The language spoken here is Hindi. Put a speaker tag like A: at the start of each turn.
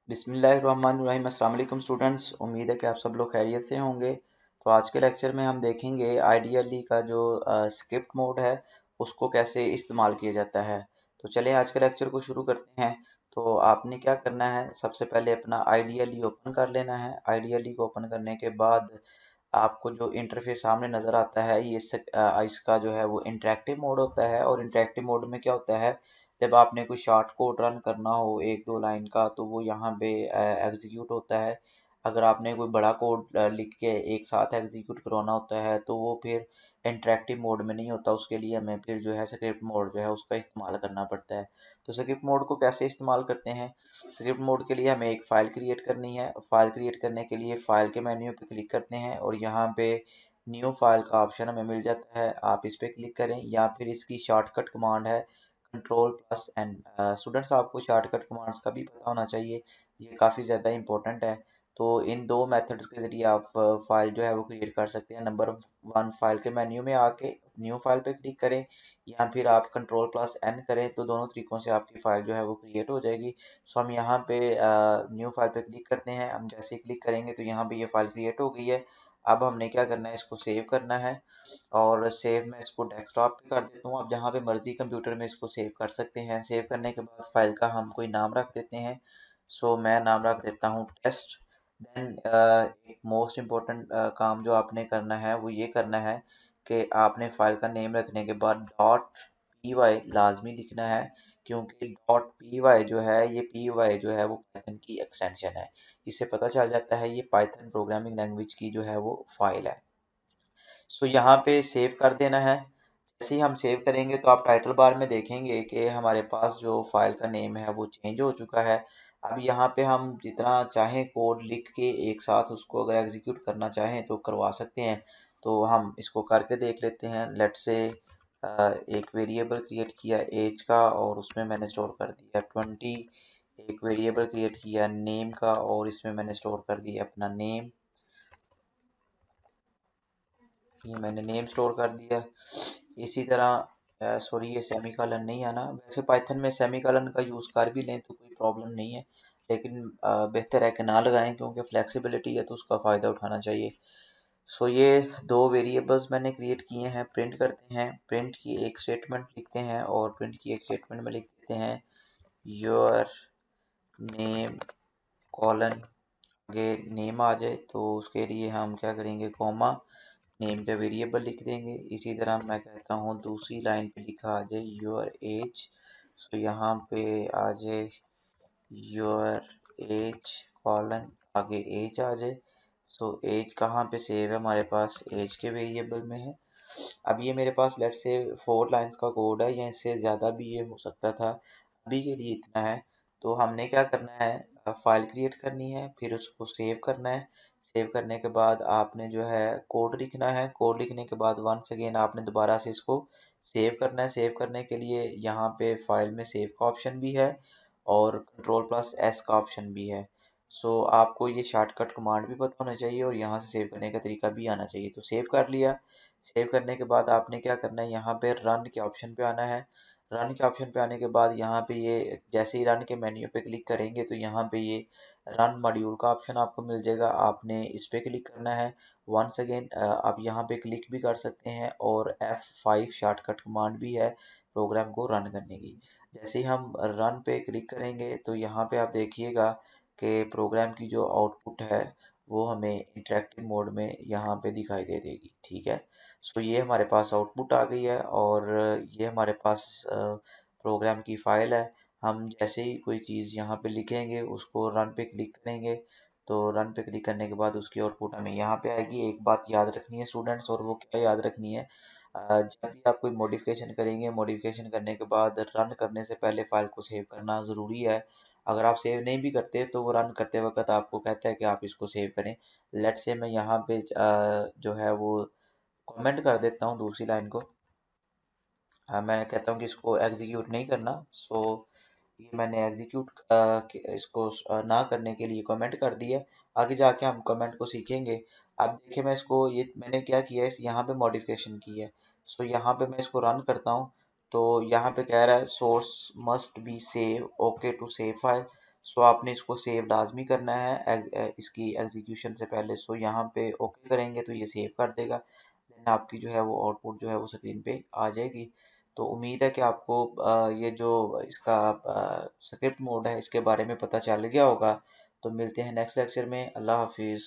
A: बिस्मिल्लाहिर्रहमानिर्रहीम। अस्सलाम वालेकुम स्टूडेंट्स, उम्मीद है कि आप सब लोग खैरियत से होंगे। तो आज के लेक्चर में हम देखेंगे आइडियली का जो स्क्रिप्ट मोड है उसको कैसे इस्तेमाल किया जाता है। तो चलिए आज के लेक्चर को शुरू करते हैं। तो आपने क्या करना है, सबसे पहले अपना आइडियली ओपन कर लेना है। आइडियली को ओपन करने के बाद आपको जो इंटरफेस सामने नज़र आता है ये इसका जो है वो इंटरेक्टिव मोड होता है। और इंटरेक्टिव मोड में क्या होता है, जब आपने कोई शॉर्ट कोड रन करना हो एक दो लाइन का तो वो यहाँ पे एग्जीक्यूट होता है। अगर आपने कोई बड़ा कोड लिख के एक साथ एग्जीक्यूट करवाना होता है तो वो फिर इंटरेक्टिव मोड में नहीं होता, उसके लिए हमें फिर जो है स्क्रिप्ट मोड जो है उसका इस्तेमाल करना पड़ता है। तो स्क्रिप्ट मोड को कैसे इस्तेमाल करते हैं, स्क्रिप्ट मोड के लिए हमें एक फ़ाइल क्रिएट करनी है। फ़ाइल क्रिएट करने के लिए फ़ाइल के मेन्यू पे क्लिक करते हैं और यहाँ पे न्यू फाइल का ऑप्शन हमें मिल जाता है, आप इस पर क्लिक करें या फिर इसकी शॉर्टकट कमांड है कंट्रोल+N। स्टूडेंट्स आपको शॉर्टकट कमांड्स का भी पता होना चाहिए, ये काफ़ी ज़्यादा इंपॉर्टेंट है। तो इन दो मेथड्स के ज़रिए आप फाइल जो है वो क्रिएट कर सकते हैं। नंबर वन, फाइल के मेन्यू में आके न्यू फाइल पे क्लिक करें या फिर आप कंट्रोल+N करें, तो दोनों तरीक़ों से आपकी फ़ाइल जो है वो क्रिएट हो जाएगी। सो हम यहाँ पे न्यू फाइल पे क्लिक करते हैं। हम जैसे ही क्लिक करेंगे तो यहाँ पे ये फ़ाइल क्रिएट हो गई है। अब हमने क्या करना है, इसको सेव करना है। और सेव मैं इसको डेस्कटॉप पे कर देता हूँ, आप जहाँ पे मर्ज़ी कंप्यूटर में इसको सेव कर सकते हैं। सेव करने के बाद फाइल का हम कोई नाम रख देते हैं। सो मैं नाम रख देता हूँ टेस्ट। देन एक मोस्ट इम्पोर्टेंट काम जो आपने करना है वो ये करना है कि आपने फाइल का नेम रखने के बाद .py लाजमी लिखना है, क्योंकि .py जो है ये py जो है वो पाइथन की एक्सटेंशन है। इससे पता चल जाता है ये पाइथन प्रोग्रामिंग लैंग्वेज की जो है वो फाइल है। सो यहाँ पे सेव कर देना है। जैसे ही हम सेव करेंगे तो आप टाइटल बार में देखेंगे कि हमारे पास जो फाइल का नेम है वो चेंज हो चुका है। अब यहाँ पे हम जितना चाहें कोड लिख के एक साथ उसको अगर एग्जीक्यूट करना चाहें तो करवा सकते हैं। तो हम इसको करके देख लेते हैं। लेट्स से एक वेरिएबल क्रिएट किया एज का और उसमें मैंने स्टोर कर दिया 20। एक वेरिएबल क्रिएट किया नेम का और इसमें मैंने स्टोर कर दिया अपना नेम। ये मैंने नेम स्टोर कर दिया। इसी तरह सॉरी ये सेमीकोलन नहीं आना, वैसे पाइथन में सेमीकोलन का यूज़ कर भी लें तो कोई प्रॉब्लम नहीं है, लेकिन बेहतर है कि ना लगाएं क्योंकि फ्लेक्सिबिलिटी है तो उसका फ़ायदा उठाना चाहिए। सो ये दो वेरिएबल्स मैंने क्रिएट किए हैं। प्रिंट करते हैं, प्रिंट की एक स्टेटमेंट लिखते हैं और प्रिंट की एक स्टेटमेंट में लिख देते हैं योर नेम कॉलन। आगे नेम आ जाए तो उसके लिए हम क्या करेंगे, कॉमा नेम का वेरिएबल लिख देंगे। इसी तरह मैं कहता हूँ दूसरी लाइन पे लिखा आ जाए योर एज। तो यहाँ पे आ जाए योर एज कॉलन, आगे एज आ जाए। तो एज कहाँ पे सेव है, हमारे पास एज के वेरिएबल में है। अब ये मेरे पास लेट से 4 लाइंस का कोड है या इससे ज़्यादा भी ये हो सकता था, अभी के लिए इतना है। तो हमने क्या करना है, फाइल क्रिएट करनी है, फिर उसको सेव करना है। सेव करने के बाद आपने जो है कोड लिखना है। कोड लिखने के बाद वंस अगेन आपने दोबारा से इसको सेव करना है। सेव करने के लिए यहाँ पे फाइल में सेव का ऑप्शन भी है और कंट्रोल+S का ऑप्शन भी है। सो आपको ये शॉर्टकट कमांड भी पता होना चाहिए और यहाँ से सेव करने का तरीका भी आना चाहिए। तो सेव कर लिया। सेव करने के बाद आपने क्या करना है, यहाँ पे रन के ऑप्शन पे आना है। रन के ऑप्शन पे आने के बाद यहाँ पे ये जैसे ही रन के मेन्यू पे क्लिक करेंगे तो यहाँ पे ये रन मॉड्यूल का ऑप्शन आपको मिल जाएगा। आपने इस पे क्लिक करना है। वंस अगेन आप यहाँ पे क्लिक भी कर सकते हैं और F5 शॉर्टकट कमांड भी है प्रोग्राम को रन करने की। जैसे ही हम रन पे क्लिक करेंगे तो यहाँ पे आप देखिएगा कि प्रोग्राम की जो आउटपुट है वो हमें इंटरेक्टिव मोड में यहाँ पे दिखाई दे देगी। ठीक है, सो ये हमारे पास आउटपुट आ गई है और ये हमारे पास प्रोग्राम की फ़ाइल है। हम जैसे ही कोई चीज़ यहाँ पे लिखेंगे उसको रन पे क्लिक करेंगे तो रन पे क्लिक करने के बाद उसकी आउटपुट हमें यहाँ पे आएगी। एक बात याद रखनी है स्टूडेंट्स, और वो क्या याद रखनी है, जब भी आप कोई मॉडिफिकेशन करेंगे, मॉडिफिकेशन करने के बाद रन करने से पहले फ़ाइल को सेव करना ज़रूरी है। अगर आप सेव नहीं भी करते तो वो रन करते वक्त आपको कहता है कि आप इसको सेव करें। लेट्स से मैं यहाँ पे जो है वो कमेंट कर देता हूँ दूसरी लाइन को। मैं कहता हूँ कि इसको एग्जीक्यूट नहीं करना। सो ये मैंने एग्जीक्यूट इसको ना करने के लिए कमेंट कर दिया। आगे जाके हम कमेंट को सीखेंगे। अब देखिए मैं इसको ये मैंने क्या किया है, यहाँ पे मॉडिफिकेशन की है। सो यहाँ पे मैं इसको रन करता हूँ तो यहाँ पे कह रहा है source must be save okay to save file. So आपने इसको सेव लाजमी करना है इसकी एग्जीक्यूशन से पहले। सो यहाँ पे ओके करेंगे तो ये सेव कर देगा, देन आपकी जो है वो आउटपुट जो है वो स्क्रीन पे आ जाएगी। तो उम्मीद है कि आपको ये जो इसका स्क्रिप्ट मोड है इसके बारे में पता चल गया होगा। तो मिलते हैं नेक्स्ट लेक्चर में। अल्लाह हाफिज़।